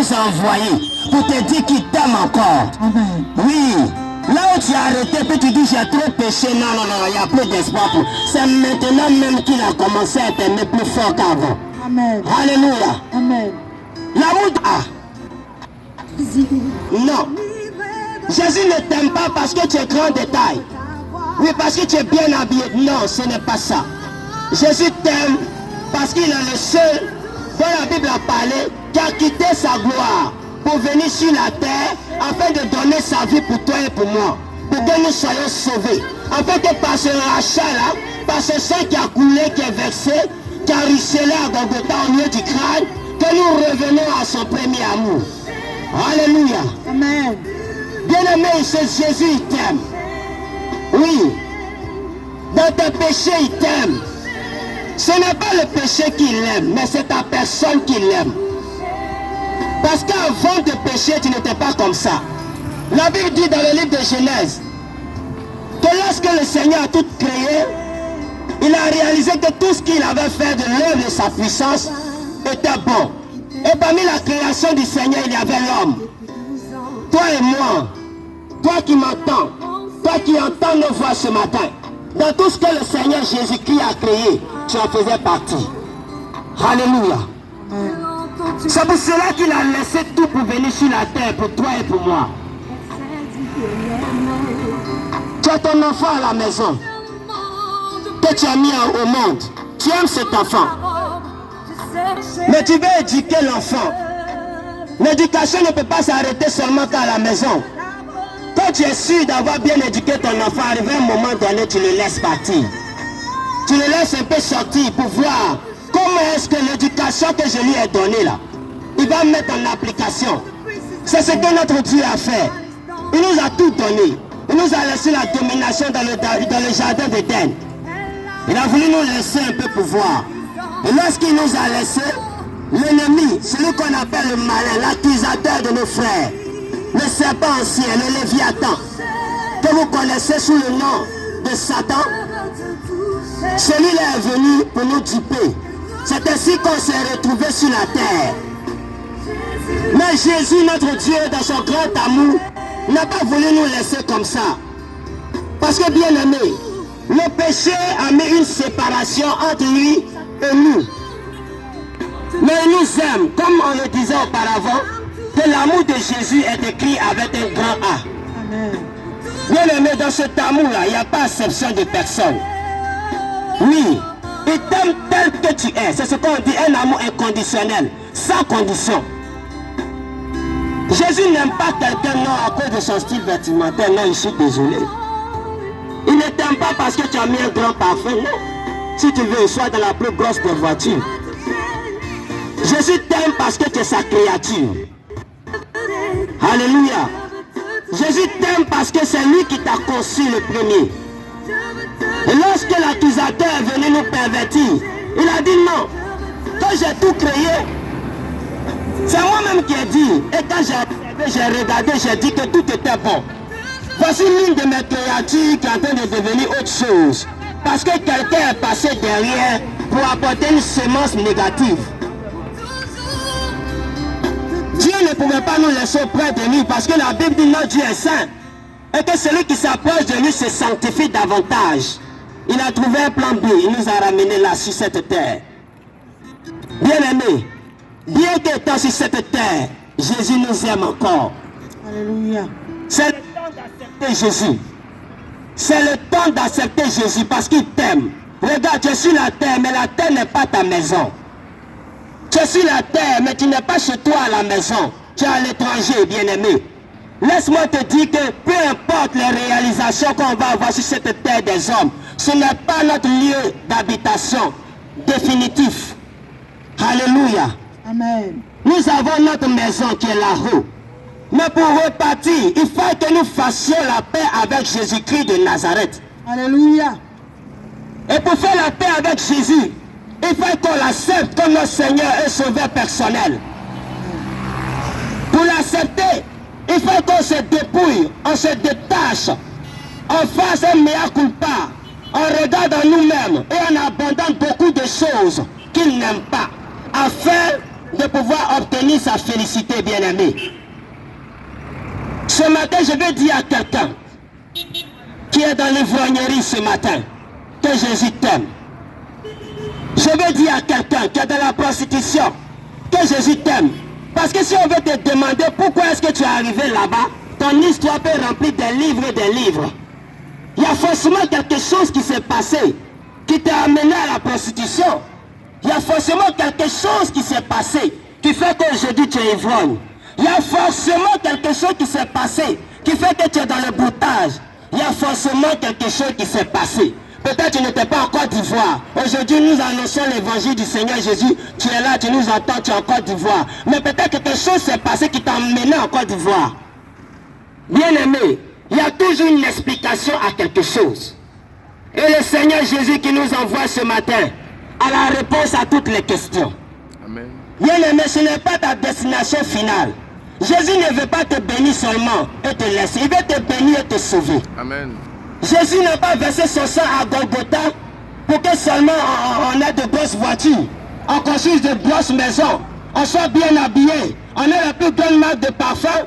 nous a envoyé pour te dire qu'il t'aime encore. Amen. Oui. Là où tu as arrêté, puis tu dis j'ai trop péché, non, il n'y a plus d'espoir. C'est maintenant même qu'il a commencé à t'aimer plus fort qu'avant. Amen. Alléluia. Amen. L'amour non. Jésus ne t'aime pas parce que tu es grand détail. Oui, parce que tu es bien habillé. Non, ce n'est pas ça. Jésus t'aime parce qu'il est le seul dont la Bible a parlé qui a quitté sa gloire pour venir sur la terre afin de donner sa vie pour toi et pour moi, pour que nous soyons sauvés. Afin que par ce rachat-là, par ce sang qui a coulé, qui est versé, qui a ruisselé à Golgotha au milieu du crâne, que nous revenons à son premier amour. Alléluia. Amen. Bien-aimé, c'est Jésus, il t'aime. Oui. Dans tes péchés, il t'aime. Ce n'est pas le péché qu'il aime, mais c'est ta personne qui l'aime. Parce qu'avant de pécher, tu n'étais pas comme ça. La Bible dit dans le livre de Genèse que lorsque le Seigneur a tout créé, il a réalisé que tout ce qu'il avait fait de l'œuvre de sa puissance était bon. Et parmi la création du Seigneur, il y avait l'homme. Toi et moi, toi qui m'entends, toi qui entends nos voix ce matin, dans tout ce que le Seigneur Jésus-Christ a créé, tu en faisais partie. Alléluia. C'est pour cela qu'il a laissé tout pour venir sur la terre, pour toi et pour moi. Tu as ton enfant à la maison, que tu as mis au monde. Tu aimes cet enfant. Mais tu veux éduquer l'enfant. L'éducation ne peut pas s'arrêter seulement qu'à la maison. Quand tu es sûr d'avoir bien éduqué ton enfant, arrivé à un moment donné, tu le laisses partir. Tu le laisses un peu sortir pour voir comment est-ce que l'éducation que je lui ai donnée là, il va mettre en application. C'est ce que notre Dieu a fait. Il nous a tout donné. Il nous a laissé la domination dans le jardin d'Éden. Il a voulu nous laisser un peu pouvoir. Et lorsqu'il nous a laissé, l'ennemi, celui qu'on appelle le malin, l'accusateur de nos frères, le serpent ancien, le Léviathan, que vous connaissez sous le nom de Satan, celui-là est venu pour nous duper. C'est ainsi qu'on s'est retrouvé sur la terre. Mais Jésus, notre Dieu, dans son grand amour, n'a pas voulu nous laisser comme ça. Parce que bien aimé, le péché a mis une séparation entre lui et nous. Mais il nous aime, comme on le disait auparavant, que l'amour de Jésus est écrit avec un grand A. Amen. Bien aimé, dans cet amour-là, il n'y a pas exception de personne. Oui, il t'aime tel que tu es. C'est ce qu'on dit, un amour inconditionnel, sans condition. Jésus n'aime pas quelqu'un, non, à cause de son style vestimentaire. Non, je suis désolé. Il ne t'aime pas parce que tu as mis un grand parfum, non. Si tu veux, sois dans la plus grosse des voitures. Jésus t'aime parce que tu es sa créature. Alléluia. Jésus t'aime parce que c'est lui qui t'a conçu le premier. Et lorsque l'accusateur est venu nous pervertir, il a dit non. Quand j'ai tout créé, c'est moi-même qui ai dit. Et quand j'ai regardé, j'ai dit que tout était bon. Voici l'une de mes créatures qui est en train de devenir autre chose. Parce que quelqu'un est passé derrière pour apporter une semence négative. Dieu ne pouvait pas nous laisser auprès de lui parce que la Bible dit notre Dieu est saint. Et que celui qui s'approche de lui se sanctifie davantage. Il a trouvé un plan B, il nous a ramenés là sur cette terre. Bien aimé, bien qu'étant sur cette terre, Jésus nous aime encore. Alléluia. C'est le temps d'accepter Jésus. C'est le temps d'accepter Jésus parce qu'il t'aime. Regarde, tu es sur la terre, mais la terre n'est pas ta maison. Tu es sur la terre, mais tu n'es pas chez toi à la maison. Tu es à l'étranger, bien-aimé. Laisse-moi te dire que peu importe les réalisations qu'on va avoir sur cette terre des hommes, ce n'est pas notre lieu d'habitation définitif. Alléluia. Amen. Nous avons notre maison qui est là-haut. Mais pour repartir, il faut que nous fassions la paix avec Jésus-Christ de Nazareth. Alléluia. Et pour faire la paix avec Jésus, il faut qu'on l'accepte comme notre Seigneur et Sauveur personnel. Pour l'accepter, il faut qu'on se dépouille, on se détache, on fasse un mea culpa, on regarde en nous-mêmes et on abandonne beaucoup de choses qu'il n'aime pas, afin de pouvoir obtenir sa félicité, bien-aimé. Ce matin, je veux dire à quelqu'un qui est dans l'ivrognerie ce matin, que Jésus t'aime. Je veux dire à quelqu'un qui est dans la prostitution, que Jésus t'aime. Parce que si on veut te demander pourquoi est-ce que tu es arrivé là-bas, ton histoire peut remplir des livres et des livres. Il y a forcément quelque chose qui s'est passé, qui t'a amené à la prostitution. Il y a forcément quelque chose qui s'est passé, qui fait qu'aujourd'hui tu es ivrogne. Il y a forcément quelque chose qui s'est passé, qui fait que tu es dans le boutage. Il y a forcément quelque chose qui s'est passé. Peut-être tu n'étais pas en Côte d'Ivoire. Aujourd'hui, nous annonçons l'évangile du Seigneur Jésus. Tu es là, tu nous entends, tu es en Côte d'Ivoire. Mais peut-être quelque chose s'est passé qui t'a emmené en Côte d'Ivoire. Bien-aimé, il y a toujours une explication à quelque chose. Et le Seigneur Jésus qui nous envoie ce matin a la réponse à toutes les questions. Amen. Bien-aimé, ce n'est pas ta destination finale. Jésus ne veut pas te bénir seulement et te laisser. Il veut te bénir et te sauver. Amen. Jésus n'a pas versé son sang à Golgotha pour que seulement on ait de grosses voitures, on construise de grosses maisons, on soit bien habillé, on ait la plus grande marque de parfum,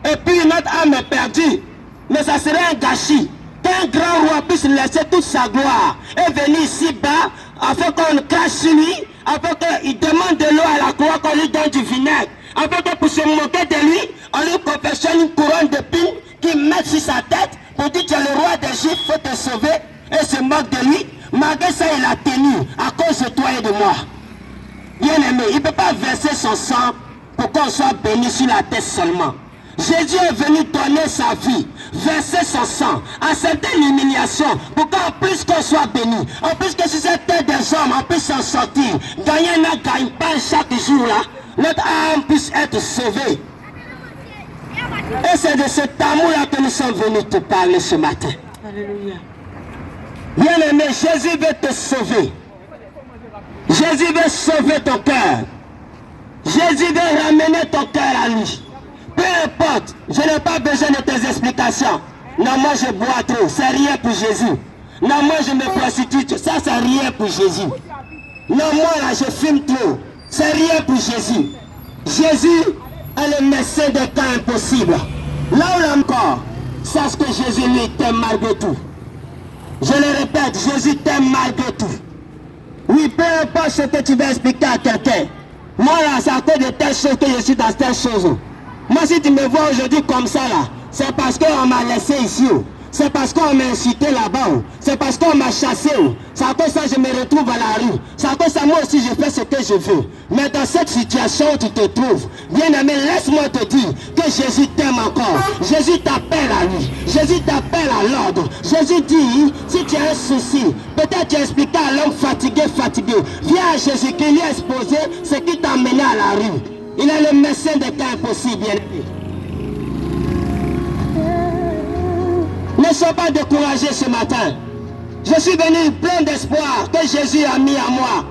et puis notre âme est perdue. Mais ça serait un gâchis qu'un grand roi puisse laisser toute sa gloire et venir ici-bas afin qu'on crache sur lui, afin qu'il demande de l'eau à la croix, qu'on lui donne du vinaigre, afin que pour se moquer de lui, on lui confectionne une couronne d'épines qu'il met sur sa tête pour dire que tu es le roi des Juifs, il faut te sauver, et se moque de lui. Malgré ça, il a tenu à cause de toi et de moi. Bien aimé, il ne peut pas verser son sang pour qu'on soit béni sur la tête seulement. Jésus est venu donner sa vie, verser son sang, accepter l'humiliation pour qu'en plus qu'on soit béni, en plus que sur cette terre des hommes, on puisse s'en sortir, gagner un gagne-pain chaque jour là, notre âme puisse être sauvée. Et c'est de cet amour-là que nous sommes venus te parler ce matin. Alléluia. Bien-aimé, Jésus veut te sauver. Jésus veut sauver ton cœur. Jésus veut ramener ton cœur à lui. Peu importe, je n'ai pas besoin de tes explications. Non, moi je bois trop, c'est rien pour Jésus. Non, moi je me prostitue, ça c'est rien pour Jésus. Non, moi là je fume trop, c'est rien pour Jésus. Jésus est le médecin des cas impossibles. Là où encore, sache que Jésus lui t'aime malgré tout. Je le répète, Jésus t'aime malgré tout. Oui, peu importe ce que tu vas expliquer à quelqu'un. Moi là, c'est à cause de telle chose que je suis dans telle chose. Moi, si tu me vois aujourd'hui comme ça là, c'est parce qu'on m'a laissé ici. C'est parce qu'on m'a incité là-bas. C'est parce qu'on m'a chassé. C'est à cause de ça que je me retrouve à la rue. C'est à cause de ça moi aussi je fais ce que je veux. Mais dans cette situation où tu te trouves, bien aimé, laisse-moi te dire que Jésus t'aime encore. Jésus t'appelle à lui. Jésus t'appelle à l'ordre. Jésus dit, si tu as un souci, peut-être tu as expliqué à l'homme fatigué. Viens à Jésus qui lui a exposé ce qui t'a mené à la rue. Il est le médecin des cas impossibles, bien aimé. Ne sois pas découragé ce matin. Je suis venu plein d'espoir que Jésus a mis à moi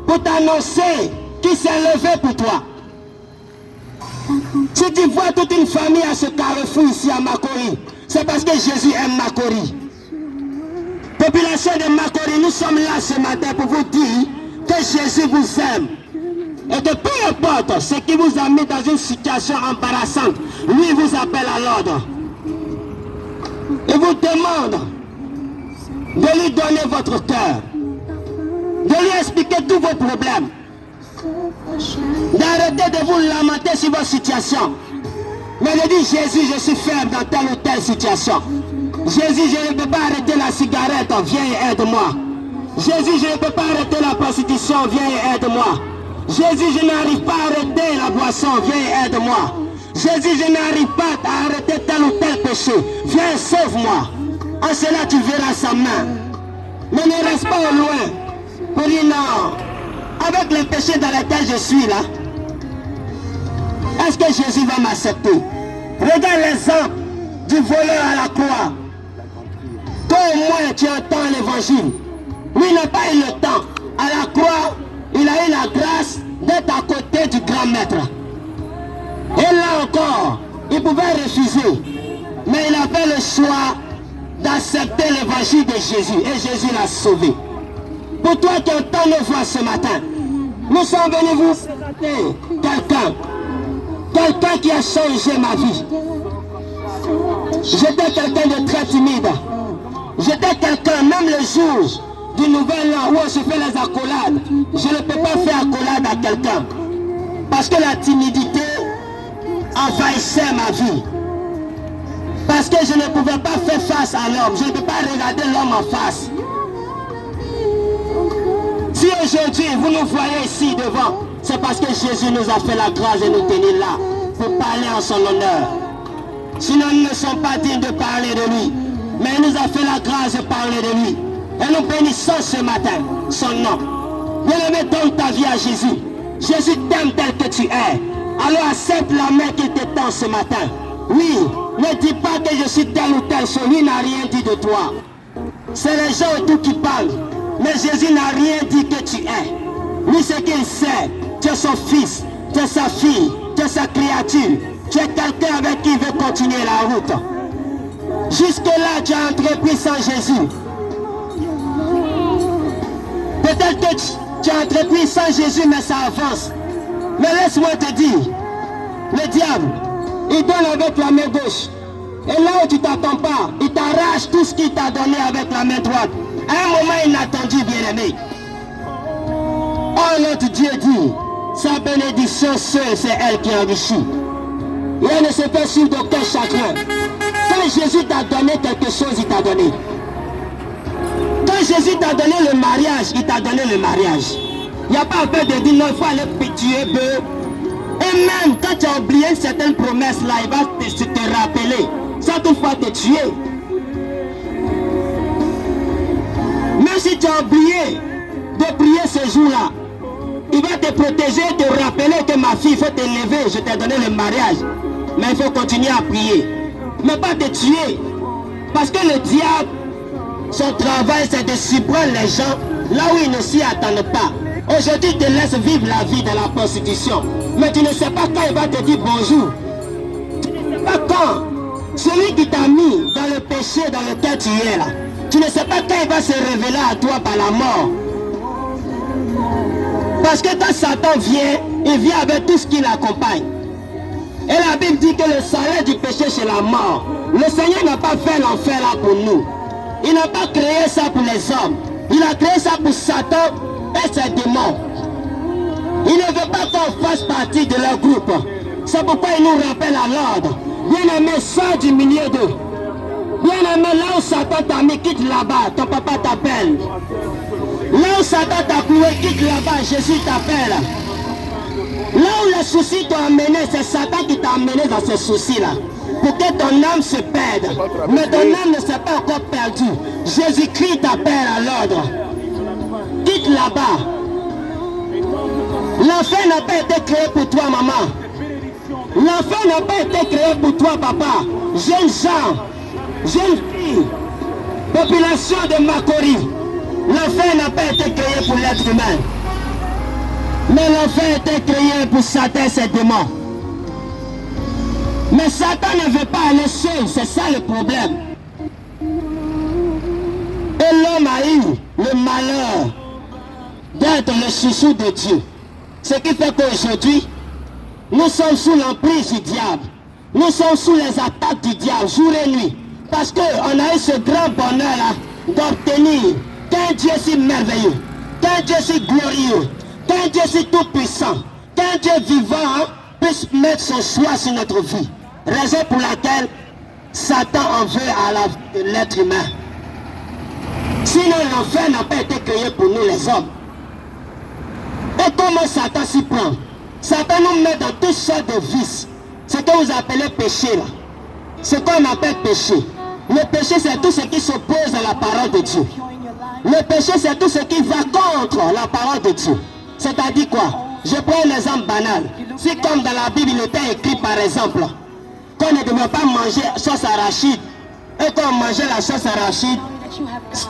pour t'annoncer qu'il s'est levé pour toi. Si tu vois toute une famille à ce carrefour ici à Makori, c'est parce que Jésus aime Makori. Population de Makori, nous sommes là ce matin pour vous dire que Jésus vous aime. Et que peu importe ce qui vous a mis dans une situation embarrassante, lui vous appelle à l'ordre. Il vous demande de lui donner votre cœur, de lui expliquer tous vos problèmes, d'arrêter de vous lamenter sur vos situations, mais de dire Jésus, je suis faible dans telle ou telle situation. Jésus, je ne peux pas arrêter la cigarette, viens et aide-moi. Jésus, je ne peux pas arrêter la prostitution, viens et aide-moi. Jésus, je n'arrive pas à arrêter la boisson, viens et aide-moi. Jésus, je n'arrive pas à arrêter tel ou tel péché. Viens, sauve-moi. En cela, tu verras sa main. Mais ne reste pas au loin pour dire non. Avec les péchés dans lesquels je suis là, est-ce que Jésus va m'accepter? Regarde l'exemple du voleur à la croix. Toi au moins, tu entends l'évangile. Lui n'a pas eu le temps. À la croix, il a eu la grâce d'être à côté du grand maître. Et là encore, il pouvait refuser. Mais il avait le choix d'accepter l'évangile de Jésus. Et Jésus l'a sauvé. Pour toi qui entends nos voix ce matin, nous sommes venus vous Quelqu'un qui a changé ma vie. J'étais quelqu'un de très timide. J'étais quelqu'un, même le jour du nouvel an où on se fait les accolades, je ne peux pas faire accolade à quelqu'un. Parce que la timidité envahissait ma vie. Parce que je ne pouvais pas faire face à l'homme. Je ne peux pas regarder l'homme en face. Si aujourd'hui vous nous voyez ici devant, c'est parce que Jésus nous a fait la grâce de nous tenir là pour parler en son honneur. Sinon nous ne sommes pas dignes de parler de lui. Mais il nous a fait la grâce de parler de lui. Et nous bénissons ce matin son nom. Bien-aimé, donne ta vie à Jésus. Jésus t'aime tel que tu es. Alors accepte la main qu'il te tend ce matin. Oui, ne dis pas que je suis tel ou tel chose. Lui n'a rien dit de toi. C'est les gens et tout qui parlent. Mais Jésus n'a rien dit que tu es. Lui, ce qu'il sait, tu es son fils, tu es sa fille, tu es sa créature. Tu es quelqu'un avec qui il veut continuer la route. Jusque-là, tu as entrepris sans Jésus. Peut-être que tu as entrepris sans Jésus, mais ça avance. Mais laisse-moi te dire, le diable, il donne avec la main gauche. Et là où tu ne t'attends pas, il t'arrache tout ce qu'il t'a donné avec la main droite. À un moment inattendu, bien-aimé. Oh, notre Dieu dit, sa bénédiction seule, c'est elle qui enrichit. Et elle ne se fait suivre d'aucun chagrin. Quand Jésus t'a donné quelque chose, il t'a donné. Quand Jésus t'a donné le mariage, il t'a donné le mariage. Il n'y a pas à faire de dire non, il faut aller tuer bœuf. Et même quand tu as oublié certaines promesses là, il va te rappeler. Sans toutefois te tuer. Même si tu as oublié de prier ce jour-là, il va te protéger, te rappeler que ma fille, il faut te lever, je t'ai donné le mariage. Mais il faut continuer à prier. Mais pas te tuer. Parce que le diable, son travail, c'est de surprendre les gens là où ils ne s'y attendent pas. Aujourd'hui, il te laisse vivre la vie de la prostitution. Mais tu ne sais pas quand il va te dire bonjour. Tu ne sais pas quand. Celui qui t'a mis dans le péché dans lequel tu es là. Tu ne sais pas quand il va se révéler à toi par la mort. Parce que quand Satan vient, il vient avec tout ce qui l'accompagne. Et la Bible dit que le salaire du péché c'est la mort. Le Seigneur n'a pas fait l'enfer là pour nous. Il n'a pas créé ça pour les hommes. Il a créé ça pour Satan et ses démons. Il ne veut pas qu'on fasse partie de leur groupe. C'est pourquoi il nous rappelle à l'ordre. Bien-aimé, sors du milieu d'eux. Bien-aimé, là où Satan t'a mis, quitte là-bas. Ton papa t'appelle. Là où Satan t'a cloué, quitte là-bas. Jésus t'appelle. Là où les soucis t'ont amené, c'est Satan qui t'a amené dans ces soucis-là. Pour que ton âme se perde. Mais ton âme ne s'est pas encore perdue. Jésus-Christ t'appelle à l'ordre. Quitte là-bas. L'enfer n'a pas été créé pour toi, maman. L'enfer n'a pas été créé pour toi, papa. Jeunes gens, jeunes filles, population de Makori. L'enfer n'a pas été créé pour l'être humain. Mais l'enfer a été créé pour Satan et ses démons. Mais Satan ne veut pas aller seul, c'est ça le problème. Et l'homme a eu le malheur d'être le chouchou de Dieu. Ce qui fait qu'aujourd'hui, nous sommes sous l'emprise du diable. Nous sommes sous les attaques du diable, jour et nuit. Parce qu'on a eu ce grand bonheur-là d'obtenir qu'un Dieu si merveilleux, qu'un Dieu si glorieux, qu'un Dieu si tout-puissant, qu'un Dieu vivant puisse mettre son choix sur notre vie. Raison pour laquelle Satan en veut à la vie de l'être humain. Sinon l'enfer n'a pas été créé pour nous les hommes. Et comment Satan s'y prend? Satan nous met dans toutes sortes de vices. Ce que vous appelez péché là. Ce qu'on appelle péché. Le péché c'est tout ce qui s'oppose à la parole de Dieu. Le péché c'est tout ce qui va contre la parole de Dieu. C'est-à-dire quoi? Je prends un exemple banal. Si comme dans la Bible il était écrit par exemple qu'on ne devait pas manger sauce arachide et qu'on mangeait la sauce arachide,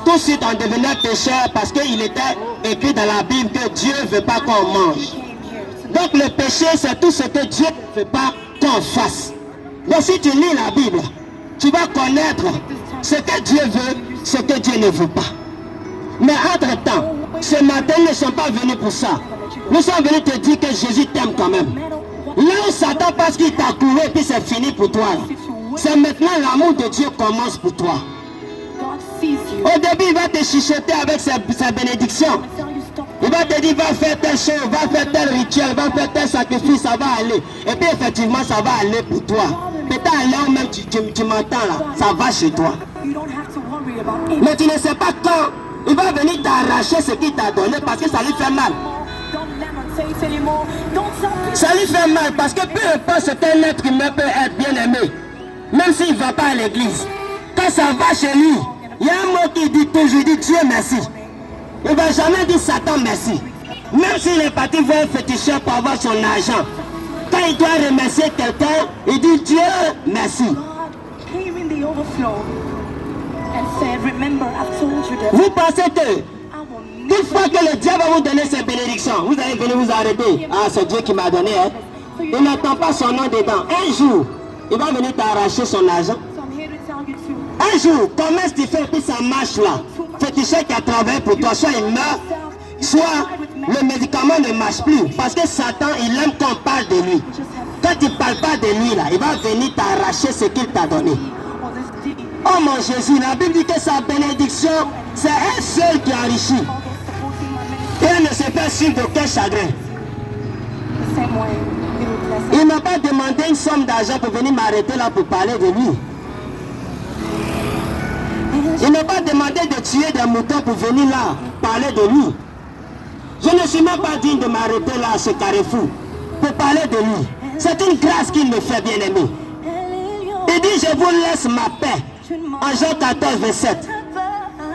tout de suite on devenait pécheur parce qu'il était écrit dans la Bible que Dieu ne veut pas qu'on mange. Donc le péché c'est tout ce que Dieu ne veut pas qu'on fasse. Donc si tu lis la Bible, tu vas connaître ce que Dieu veut, ce que Dieu ne veut pas. Mais entre-temps, ce matin, ils ne sont pas venus pour ça. Nous sommes venus te dire que Jésus t'aime quand même. Là où Satan pense qu'il t'a cloué et puis c'est fini pour toi. C'est maintenant l'amour de Dieu commence pour toi. Au début, il va te chuchoter avec sa bénédiction. Il va te dire, va faire telle chose, va faire tel rituel, va faire tel sacrifice, ça va aller. Et puis effectivement, ça va aller pour toi. Peut-être là où même tu m'entends là, ça va chez toi. Mais tu ne sais pas quand il va venir t'arracher ce qu'il t'a donné parce que ça lui fait mal. Ça lui fait mal parce que peu importe ce qu'un être humain peut être bien aimé, même s'il ne va pas à l'église, quand ça va chez lui, il y a un mot qui dit toujours, il dit Dieu merci. Il ne va jamais dire Satan merci. Même s'il est parti voir un féticheur pour avoir son argent, quand il doit remercier quelqu'un, il dit Dieu merci. Vous pensez que une fois que le diable va vous donner ses bénédictions, vous allez venir vous arrêter. Ah, c'est Dieu qui m'a donné. Hein? Il n'entend pas son nom dedans. Un jour, il va venir t'arracher son argent. Un jour, comment est-ce qu'il fait puis ça marche là? Féticheur qui a travaillé pour toi, soit il meurt, soit le médicament ne marche plus. Parce que Satan, il aime qu'on parle de lui. Quand il ne parle pas de lui là, il va venir t'arracher ce qu'il t'a donné. Oh mon Jésus, la Bible dit que sa bénédiction, c'est un seul qui enrichit. Et elle ne se fait suivre d'aucun chagrin. Il ne m'a pas demandé une somme d'argent pour venir m'arrêter là pour parler de lui. Il n'a pas demandé de tuer des moutons pour venir là parler de lui. Je ne suis même pas digne de m'arrêter là à ce carrefour pour parler de lui. C'est une grâce qu'il me fait, bien aimé. Il dit, je vous laisse ma paix. En Jean 14, verset 7.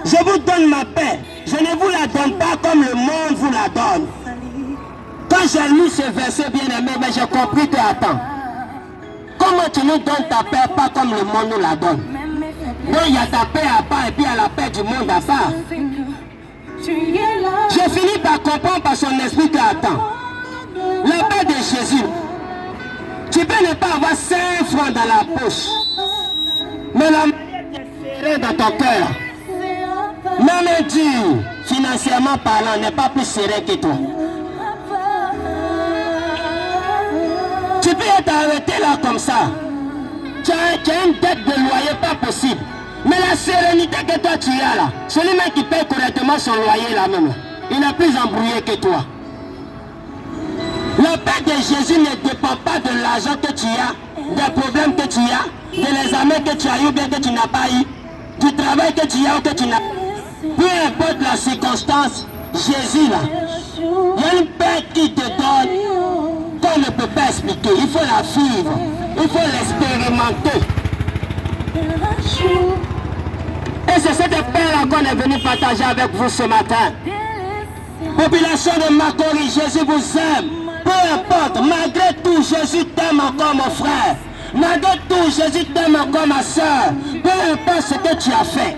Je vous donne ma paix. Je ne vous la donne pas comme le monde vous la donne. Quand j'ai lu ce verset, bien aimé, mais j'ai compris que, attends, comment tu nous donnes ta paix pas comme le monde nous la donne? Donc il y a ta paix à part et puis il y a la paix du monde à part. J'ai fini par comprendre par son esprit que, attends, la paix de Jésus, tu peux ne pas avoir 5 francs dans la poche, mais la manière de serrer dans ton cœur, même Dieu, financièrement parlant, n'est pas plus serré que toi. Tu peux être arrêté là comme ça. Tu as une dette de loyer pas possible. Mais la sérénité que toi tu as là, celui-même qui paye correctement son loyer là même, il est plus embrouillé que toi. La paix de Jésus ne dépend pas de l'argent que tu as, des problèmes que tu as, de les amis que tu as eu ou bien que tu n'as pas eu, du travail que tu as ou que tu n'as pas. Peu importe la circonstance, Jésus là, il y a une paix qui te donne qu'on ne peut pas expliquer. Il faut la vivre, il faut l'expérimenter. Et c'est cette paix-là qu'on est venu partager avec vous ce matin. Population de Makori, Jésus vous aime. Peu importe, malgré tout, Jésus t'aime encore mon frère. Malgré tout, Jésus t'aime encore ma soeur. Peu importe ce que tu as fait.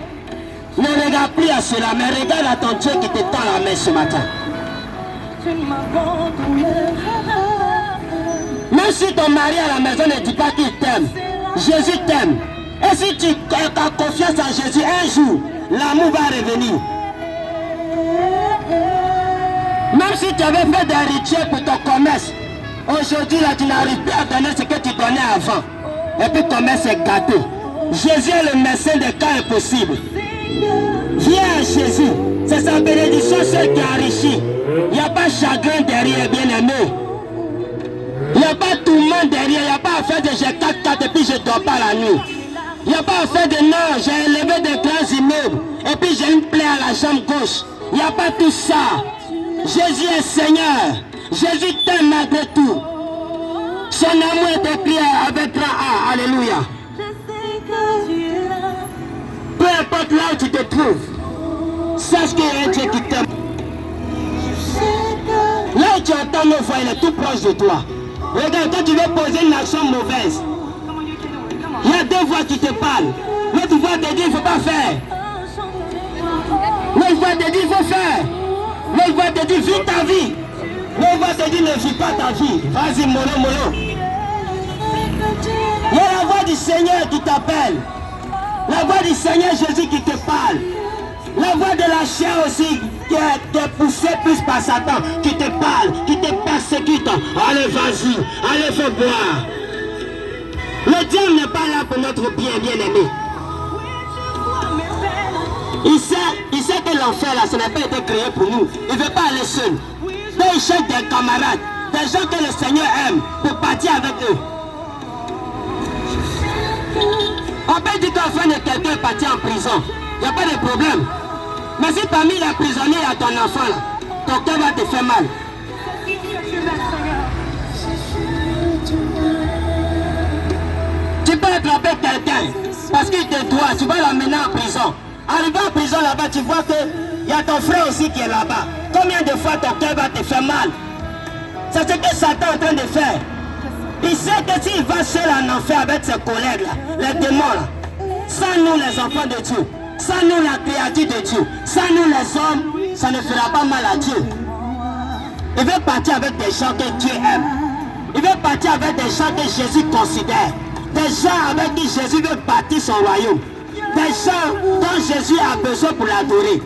Ne regarde plus à cela, mais regarde à ton Dieu qui te tend la main ce matin. Même si ton mari à la maison ne dit pas qu'il t'aime, Jésus t'aime. Et si tu as confiance en Jésus, un jour, l'amour va revenir. Même si tu avais fait des rituels pour ton commerce, aujourd'hui là tu n'arrives plus à donner ce que tu donnais avant. Et puis ton commerce est gâté. Jésus est le médecin des cas impossibles. Viens à Jésus, c'est sa bénédiction seule qui enrichit. Il n'y a pas chagrin derrière, bien aimé. Il n'y a pas tout le monde derrière, il n'y a pas affaire de j'ai 4 et puis je ne dors pas la nuit. Il n'y a pas affaire de non, j'ai élevé des grands immeubles et puis j'ai une plaie à la jambe gauche. Il n'y a pas tout ça. Jésus est Seigneur. Jésus t'aime malgré tout. Son amour est écrit avec grand A. Alléluia. Peu importe là où tu te trouves, sache qu'il y a un Dieu qui t'aime. Là où tu entends nos voix, il est tout proche de toi. Regarde, quand tu veux poser une action mauvaise, il y a 2 voix qui te parlent. L'autre voix te dit il ne faut pas faire. L'autre voix te dit il faut faire. L'autre voix te dit vis ta vie. L'autre voix te dit ne vis pas ta vie. Vas-y, mollo, mollo. Il y a la voix du Seigneur qui t'appelle. La voix du Seigneur Jésus qui te parle. La voix de la chair aussi qui est poussée plus par Satan, qui te parle, qui te persécute. Allez, vas-y, allez, faut boire. Le diable n'est pas là pour notre bien, bien-aimé. Il sait que l'enfer là, ce n'a pas été créé pour nous. Il ne veut pas aller seul. Donc il cherche des camarades, des gens que le Seigneur aime pour partir avec eux. On peut dire qu'un frère de quelqu'un est parti en prison. Il n'y a pas de problème. Mais si parmi les prisonniers, il y a ton enfant là, ton cœur va te faire mal. Tu peux attraper quelqu'un parce qu'il te doit, tu vas l'amener en prison. Arrivé en prison là-bas, tu vois qu'il y a ton frère aussi qui est là-bas. Combien de fois ton cœur va te faire mal? C'est ce que Satan est en train de faire. Il sait que s'il va seul en enfer avec ses collègues là, les démons là, sans nous les enfants de Dieu, sans nous la créature de Dieu, sans nous les hommes, ça ne fera pas mal à Dieu. Il veut partir avec des gens que Dieu aime. Il veut partir avec des gens que Jésus considère. Des gens avec qui Jésus veut bâtir son royaume. Des gens dont Jésus a besoin pour l'adorer.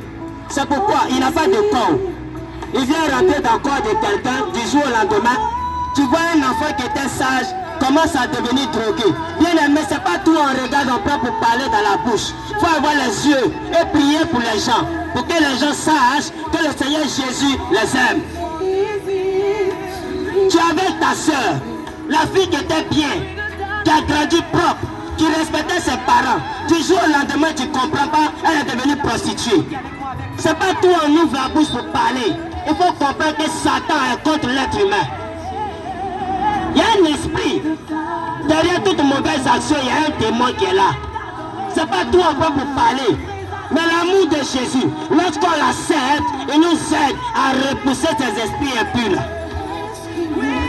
C'est pourquoi il n'a pas de corps. Il vient rentrer dans le corps de quelqu'un du jour au lendemain. Tu vois un enfant qui était sage commence à devenir drogué. Bien aimé, c'est pas tout en regard on prend pour parler dans la bouche. Il faut avoir les yeux et prier pour les gens. Pour que les gens sachent que le Seigneur Jésus les aime. Tu avais ta soeur, la fille qui était bien, qui a grandi propre, qui respectait ses parents. Du jour au lendemain, tu ne comprends pas, elle est devenue prostituée. C'est pas tout on ouvre la bouche pour parler. Il faut comprendre que Satan est contre l'être humain. Il y a un esprit. Derrière toute mauvaise action, il y a un démon qui est là. C'est pas tout on prend pour parler. Mais l'amour de Jésus, lorsqu'on l'accepte, il nous aide à repousser ces esprits impurs.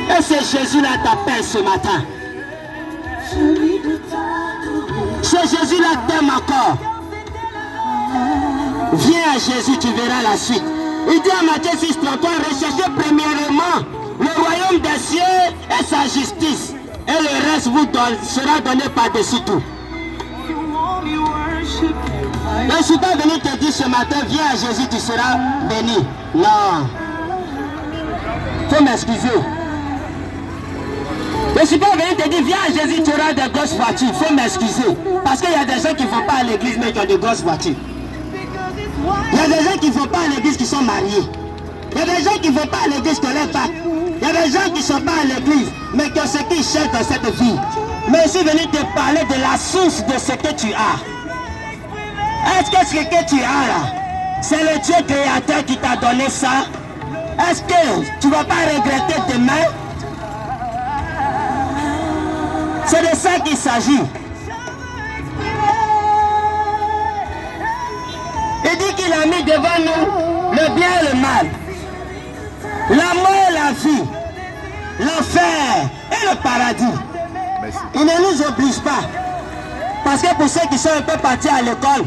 Et c'est Jésus là t'appelle ce matin. C'est Jésus là t'aime encore. Viens à Jésus, tu verras la suite. Il dit à Matthieu 6, 33, recherchez premièrement le royaume des cieux et sa justice. Et le reste vous sera donné par-dessus tout. Je ne suis pas venu te dire ce matin, viens à Jésus, tu seras béni. Non. Faut m'excuser. Je ne suis pas venu te dire, viens à Jésus, tu auras des grosses voitures. Il faut m'excuser. Parce qu'il y a des gens qui ne vont pas à l'église, mais qui ont de grosses voitures. Il y a des gens qui ne vont pas à l'église, qui sont mariés. Il y a des gens qui ne vont pas à l'église, qui ont pas. Il y a des gens qui ne sont pas à l'église, mais qui ont ce qu'ils cherchent dans cette vie. Mais je suis venu te parler de la source de ce que tu as. Est-ce que ce que tu as là, c'est le Dieu créateur qui t'a donné ça? Est-ce que tu ne vas pas regretter demain? C'est de ça qu'il s'agit. Il dit qu'il a mis devant nous le bien et le mal, la mort et la vie, l'enfer et le paradis. Merci. Il ne nous oblige pas. Parce que pour ceux qui sont un peu partis à l'école,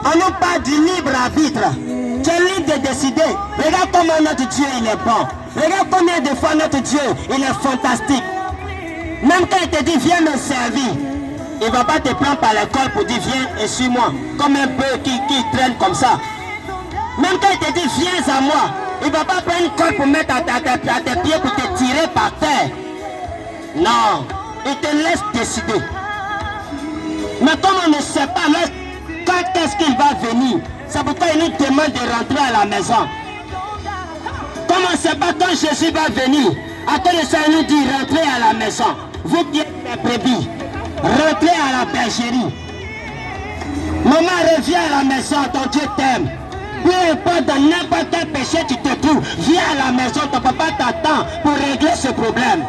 on nous parle du libre arbitre. Tu es libre de décider. Regarde comment notre Dieu il est bon. Regarde combien de fois notre Dieu il est fantastique. Même quand il te dit viens me servir, il ne va pas te prendre par l'école pour dire viens et suis-moi. Comme un bœuf qui traîne comme ça. Même quand il te dit viens à moi, il ne va pas prendre une colle pour mettre à tes pieds pour te tirer par terre. Non, il te laisse décider. Mais comme on ne sait pas quand est-ce qu'il va venir, c'est pourquoi il nous demande de rentrer à la maison. Comme on ne sait pas quand Jésus va venir, à cause de ça il nous dit rentrez à la maison. Vous qui êtes les brebis, rentrez à la bergerie. Maman, reviens à la maison, ton Dieu t'aime. Peu importe dans n'importe quel péché tu te trouves, viens à la maison, ton papa t'attend pour régler ce problème.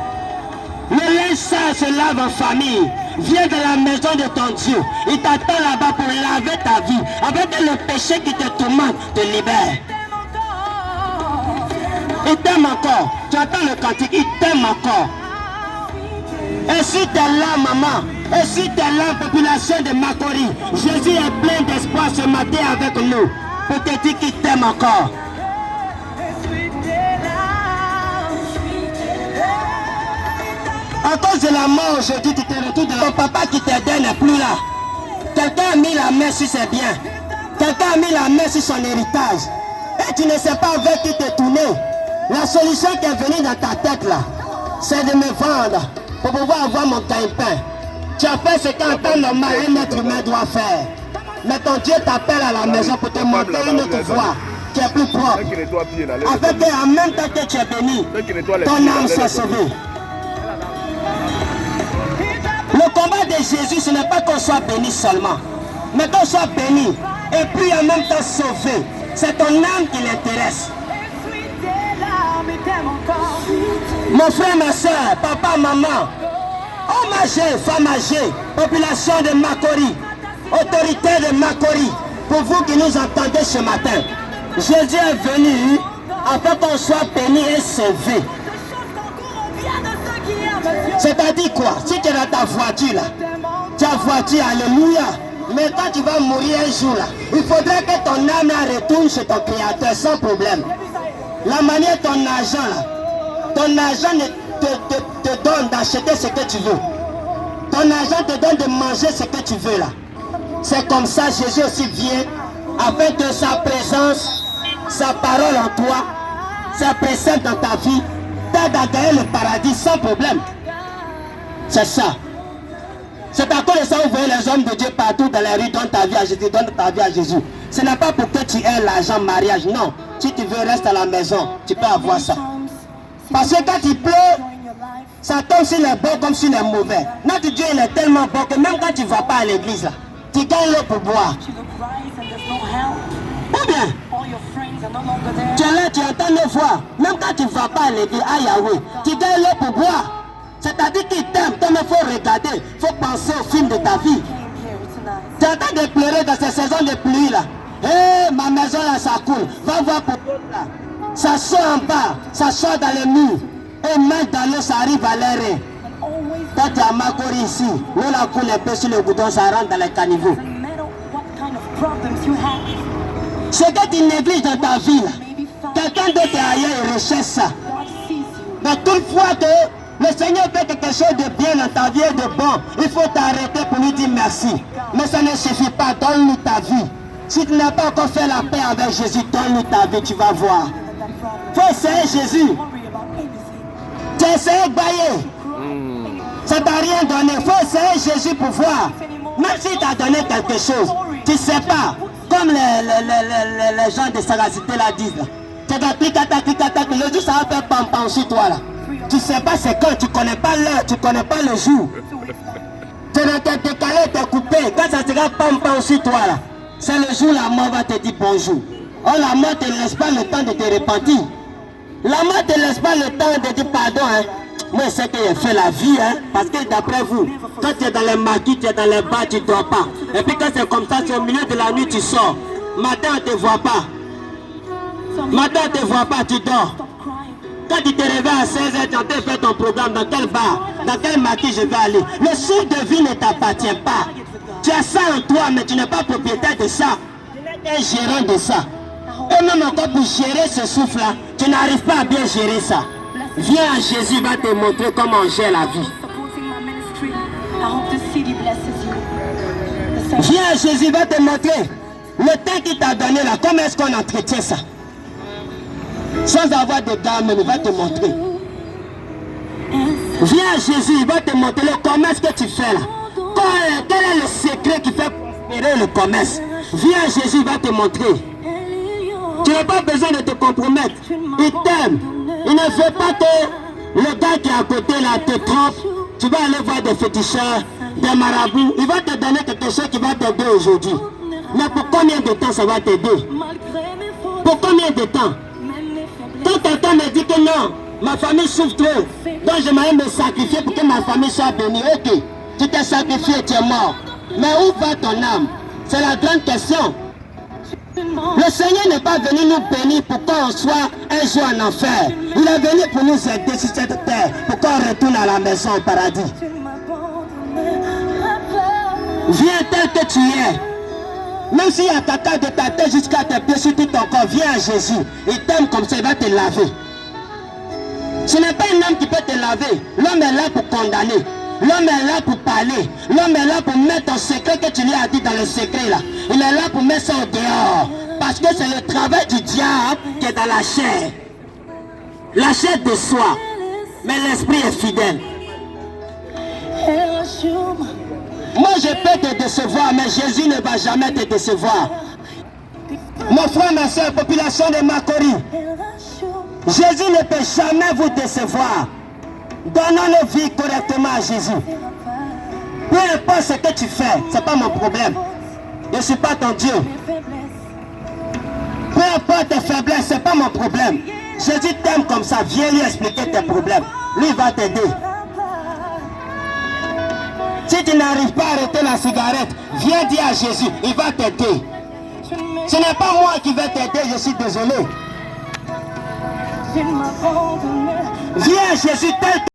Le linge sale se lave en famille. Viens de la maison de ton Dieu. Il t'attend là-bas pour laver ta vie. Avec le péché qui te tourmente, te libère. Il t'aime encore. Tu entends le cantique, il t'aime encore. Et si tu es là, maman, et si tu es là, population de Makori, Jésus est plein d'espoir ce matin avec nous. Pour te dire qu'il t'aime encore. À cause de la mort aujourd'hui, tu te retrouves de ton papa qui t'aidait n'est plus là. Quelqu'un a mis la main sur ses biens. Quelqu'un a mis la main sur son héritage. Et tu ne sais pas avec qui te tourner. La solution qui est venue dans ta tête là, c'est de me vendre pour pouvoir avoir mon gagne-pain. Tu as fait ce qu'en temps normal un être humain doit faire. Mais ton Dieu t'appelle à la maison pour te montrer une autre voie qui est plus propre. Afin qu'en même temps que tu es béni, ton âme soit sauvée. Le combat de Jésus, ce n'est pas qu'on soit béni seulement, mais qu'on soit béni et puis en même temps sauvé. C'est ton âme qui l'intéresse. Mon frère, ma soeur, papa, maman, homme âgé, femme âgée, population de Makori, autorité de Makori, pour vous qui nous entendez ce matin, Jésus est venu afin qu'on soit béni et sauvé. C'est-à-dire quoi? Si tu es dans ta voiture là, ta voiture, alléluia, mais quand tu vas mourir un jour là, il faudrait que ton âme retourne chez ton Créateur sans problème. La manière ton argent là, ton argent te donne d'acheter ce que tu veux. Ton argent te donne de manger ce que tu veux là. C'est comme ça Jésus aussi vient avec de sa présence, sa parole en toi, sa précepte dans ta vie, t'aide à gagner le paradis sans problème. C'est ça. C'est à cause de ça que vous voyez les hommes de Dieu partout dans les rues, donne ta vie à Jésus, donne ta vie à Jésus. Ce n'est pas pour que tu aies l'argent mariage, non. Si tu veux, reste à la maison, tu peux avoir ça. Parce que quand il pleut, ça tombe sur les bons comme sur les mauvais. Notre Dieu, il est tellement bon que même quand tu ne vas pas à l'église, là, tu gagnes l'eau pour boire. Ou bien, tu es là, tu entends nos voix. Même quand tu ne vas pas à l'église, à Yahweh, tu gagnes l'eau pour boire. C'est-à-dire qu'il t'aime, il faut regarder, il faut penser au film de ta vie. Tu es en train de pleurer dans ces saisons de pluie là. Hé, ma maison là, ça coule. Va voir pour là. Ça sort en bas, ça sort dans les murs. Et même dans l'eau, ça arrive à l'air. Quand tu as Makori ici, l'eau la coule un peu sur le goudron, ça rentre dans les caniveaux. Ce que tu négliges dans ta vie là, quelqu'un d'autre ailleurs recherche ça. Mais toutefois que le Seigneur fait quelque chose de bien dans ta vie et de bon, il faut t'arrêter pour lui dire merci. Mais ça ne suffit pas, donne-lui ta vie. Si tu n'as pas encore fait la paix avec Jésus, donne-lui ta vie, tu vas voir. Il faut essayer Jésus. Tu as essayé de bailler. Ça t'a rien donné. Il faut essayer Jésus pour voir. Même s'il t'a donné quelque chose, tu ne sais pas. Comme les gens de sagacité la disent. Tu vas cliquer, le jour ça va faire pam-pam sur toi là. Tu ne sais pas c'est quand, tu ne connais pas l'heure, tu ne connais pas le jour. Tu es décalé, tu es coupé. Quand ça sera pam-pam sur toi là, c'est le jour la mort va te dire bonjour. Oh, la mort ne te laisse pas le temps de te repentir. La mort ne te laisse pas le temps de dire pardon. Hein. Moi, je sais que j'ai fait la vie, hein, parce que d'après vous, quand tu es dans les maquis, tu es dans les bars, tu ne dors pas. Et puis quand c'est comme ça, c'est au milieu de la nuit, tu sors. Matin, on ne te voit pas. Matin, on ne te voit pas, tu dors. Quand tu te réveilles à 16h, tu as fait ton programme, dans quel bar, dans quel maquis je vais aller. Le souffle de vie ne t'appartient pas. Tu as ça en toi, mais tu n'es pas propriétaire de ça. Tu n'es qu'un gérant de ça. Et même encore pour gérer ce souffle-là, tu n'arrives pas à bien gérer ça. Viens à Jésus, il va te montrer comment on gère la vie. Viens à Jésus, il va te montrer le temps qu'il t'a donné là, comment est-ce qu'on entretient ça. Sans avoir de dents, mais il va te montrer. Viens à Jésus, il va te montrer le commerce que tu fais là. Quel est le secret qui fait prospérer le commerce? Viens à Jésus, il va te montrer. Tu n'as pas besoin de te compromettre. Il t'aime. Il ne veut pas que le gars qui est à côté là te trompe. Tu vas aller voir des féticheurs, des marabouts. Il va te donner quelque chose qui va t'aider aujourd'hui. Mais pour combien de temps ça va t'aider? Pour combien de temps? Quand quelqu'un me dit que non, ma famille souffre trop, donc je m'aime me sacrifier pour que ma famille soit bénie. Ok, tu t'es sacrifié, tu es mort. Mais où va ton âme? C'est la grande question. Le Seigneur n'est pas venu nous bénir pour qu'on soit un jour en enfer. Il est venu pour nous aider sur cette terre, pour qu'on retourne à la maison au paradis. Viens tel que tu es. Même s'il y a caca de ta tête jusqu'à tes pieds sur tout ton corps, viens à Jésus. Il t'aime comme ça, il va te laver. Ce n'est pas un homme qui peut te laver. L'homme est là pour condamner. L'homme est là pour parler. L'homme est là pour mettre ton secret que tu lui as dit dans le secret là. Il est là pour mettre ça au dehors. Parce que c'est le travail du diable qui est dans la chair. La chair déçoit. Mais l'esprit est fidèle. Moi je peux te décevoir, mais Jésus ne va jamais te décevoir. Mon frère, ma soeur, population de Makori, Jésus ne peut jamais vous décevoir. Donnons nos vies correctement à Jésus. Peu importe ce que tu fais, ce n'est pas mon problème. Je ne suis pas ton Dieu. Peu importe tes faiblesses, ce n'est pas mon problème. Jésus t'aime comme ça, viens lui expliquer tes problèmes. Lui il va t'aider. Si tu n'arrives pas à arrêter la cigarette, viens dire à Jésus, il va t'aider. Ce n'est pas moi qui vais t'aider, je suis désolé. Viens, Jésus t'aide.